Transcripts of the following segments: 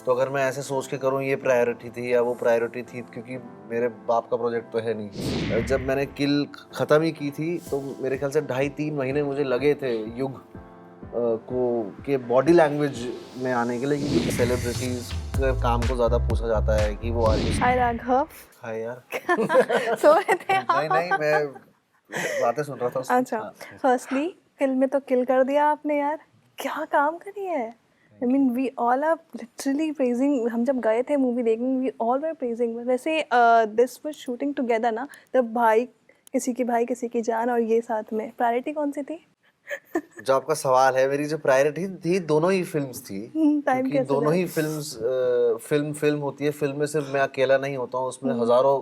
तो अगर मैं ऐसे सोच के करूँ ये प्रायोरिटी थी या वो प्रायोरिटी थी, क्योंकि मेरे बाप का प्रोजेक्ट तो है नहीं। जब मैंने किल ख़त्म ही की थी तो मेरे ख्याल से 2.5-3 महीने मुझे लगे थे युग को के बॉडी लैंग्वेज में आने के लिए, क्योंकि सेलिब्रिटीज़ के काम को ज़्यादा पूछा जाता है कि वो हाय राघव। हाय यार सो रहे थे नहीं नहीं, मैं बातें सुन रहा था उसकी। अच्छा, फर्स्टली फिल्म में तो किल कर दिया आपने यार, क्या काम करी है। I mean we all are literally praising, हम जब गए थे मूवी देखने वी ऑल वर प्रेजिंग। वैसे दिस वाज शूटिंग टुगेदर ना, तब भाई किसी की जान और ये साथ में, प्रायोरिटी कौन सी थी? जो आपका सवाल है, मेरी जो प्रायोरिटी थी दोनों ही फिल्म्स थी, टाइम क्योंकि कैसे दोनों ही जाए। फिल्म होती है। फिल्म में सिर्फ मैं अकेला नहीं होता हूँ, उसमें हजारों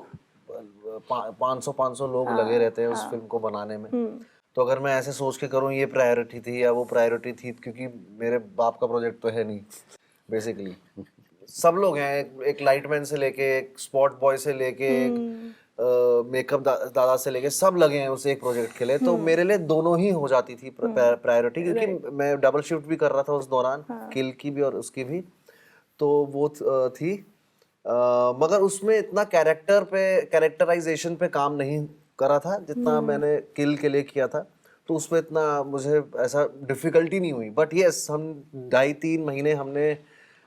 500 लोग लगे रहते हैं उस फिल्म को बनाने में। तो अगर मैं ऐसे सोच के करूँ ये प्रायोरिटी थी या वो प्रायोरिटी थी, क्योंकि मेरे बाप का प्रोजेक्ट तो है नहीं बेसिकली। सब लोग हैं, एक लाइटमैन से लेके, एक स्पॉट बॉय से लेके, एक मेकअप दादा से लेके सब लगे हैं उस एक प्रोजेक्ट के लिए। तो मेरे लिए दोनों ही हो जाती थी प्रायोरिटी, क्योंकि मैं डबल शिफ्ट भी कर रहा था उस दौरान, किल की भी और उसकी भी। तो वो थी मगर उसमें इतना कैरेक्टराइजेशन पे काम नहीं करा था जितना मैंने किल के लिए किया था। तो उसमें इतना मुझे ऐसा डिफिकल्टी नहीं हुई। बट यस, हम 2.5-3 महीने हमने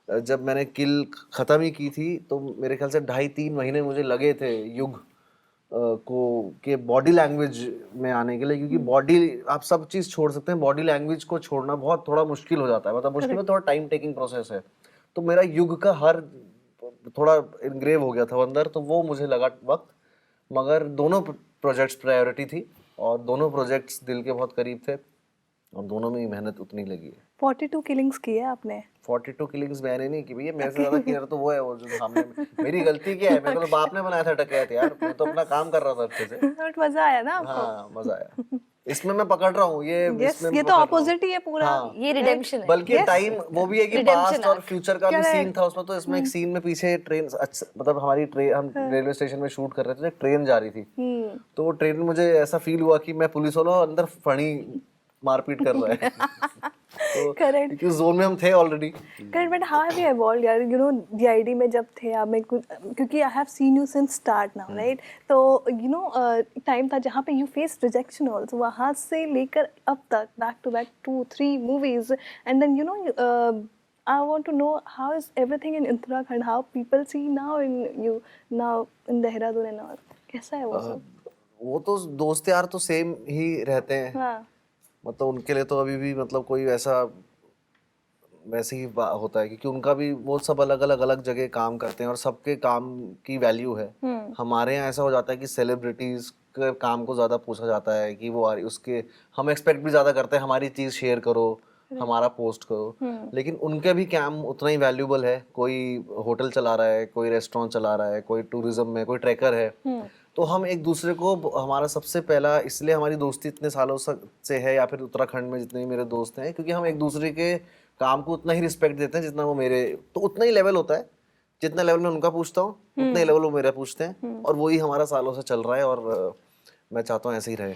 जब मैंने किल ख़त्म ही की थी तो मेरे ख्याल से 2.5-3 महीने मुझे लगे थे युग को के बॉडी लैंग्वेज में आने के लिए, क्योंकि बॉडी, आप सब चीज़ छोड़ सकते हैं, बॉडी लैंग्वेज को छोड़ना बहुत थोड़ा मुश्किल हो जाता है। मतलब मुश्किल में थोड़ा टाइम टेकिंग प्रोसेस है। तो मेरा युग का हर थोड़ा इनग्रेव हो गया था अंदर, तो वो मुझे लगा वक्त। मगर दोनों प्रोजेक्ट्स प्रायोरिटी थी और दोनों प्रोजेक्ट्स दिल के बहुत करीब थे और दोनों में ही मेहनत उतनी लगी है। 42 किलिंग्स की है आपने। 42 किलिंग्स मैंने नहीं की भैया, मेरे से ज्यादा किलर तो वो है, वो जो सामने मेरी गलती क्या है? मेरे को तो बाप ने बनाया था डकैत यार, मैं तो अपना काम कर रहा था अच्छे से। बट मजा आया ना आपको? हाँ मजा आया। इसमें मैं पकड़ रहा हूँ, ये यस, इसमें ये मैं तो पकड़ रहा हूँ। ऑपोजिट ही है पूरा। हाँ, ये रिडेम्पशन है। बल्कि Yes. टाइम वो भी है कि Redemption पास्ट और arc. फ्यूचर का भी Correct. सीन था उसमें। तो इसमें एक सीन में पीछे ट्रेन, अच्छा मतलब हमारी ट्रेन, हम रेलवे स्टेशन में शूट कर रहे थे, एक ट्रेन जा रही थी। तो वो ट्रेन में मुझे ऐसा फील हुआ कि मैं पुलिस वाला अंदर फणी मारपीट कर रहा है। तो करेक्ट क्योंकि जोन में हम थे already. Correct. But how have you evolved यार, यू नो डीआईडी में जब थे आप में कुछ, क्योंकि I have seen you since start now right. तो यू नो टाइम था जहाँ पे यू फेस रिजेक्शन ऑल्सो, वहाँ से लेकर अब तक back to back 2-3 movies and then you know I want to know how is everything in Uttarakhand, how people see now in you now in Dehradun and all. कैसा है वो सब? वो तो दोस्त यार तो सेम ही रहते हैं। हाँ मतलब उनके लिए तो अभी भी मतलब कोई ऐसा वैसे ही होता है, क्योंकि उनका भी वो सब अलग जगह काम करते हैं और सबके काम की वैल्यू है। हमारे यहाँ ऐसा हो जाता है कि सेलिब्रिटीज के काम को ज़्यादा पूछा जाता है कि वो उसके हम एक्सपेक्ट भी ज़्यादा करते हैं, हमारी चीज़ शेयर करो, हमारा पोस्ट करो। लेकिन उनके भी काम उतना ही वैल्यूबल है। कोई होटल चला रहा है, कोई रेस्टोरेंट चला रहा है, कोई टूरिज्म में, कोई ट्रैकर है। तो हम एक दूसरे को, हमारा सबसे पहला, इसलिए हमारी दोस्ती इतने सालों से है, या फिर उत्तराखंड में जितने भी मेरे दोस्त हैं, क्योंकि हम एक दूसरे के काम को उतना ही रिस्पेक्ट देते हैं जितना वो मेरे, तो उतना ही लेवल होता है। जितना लेवल मैं उनका पूछता हूँ उतना ही लेवल वो मेरा पूछते हैं, और वही हमारा सालों से चल रहा है और मैं चाहता हूँ ऐसे ही रहे।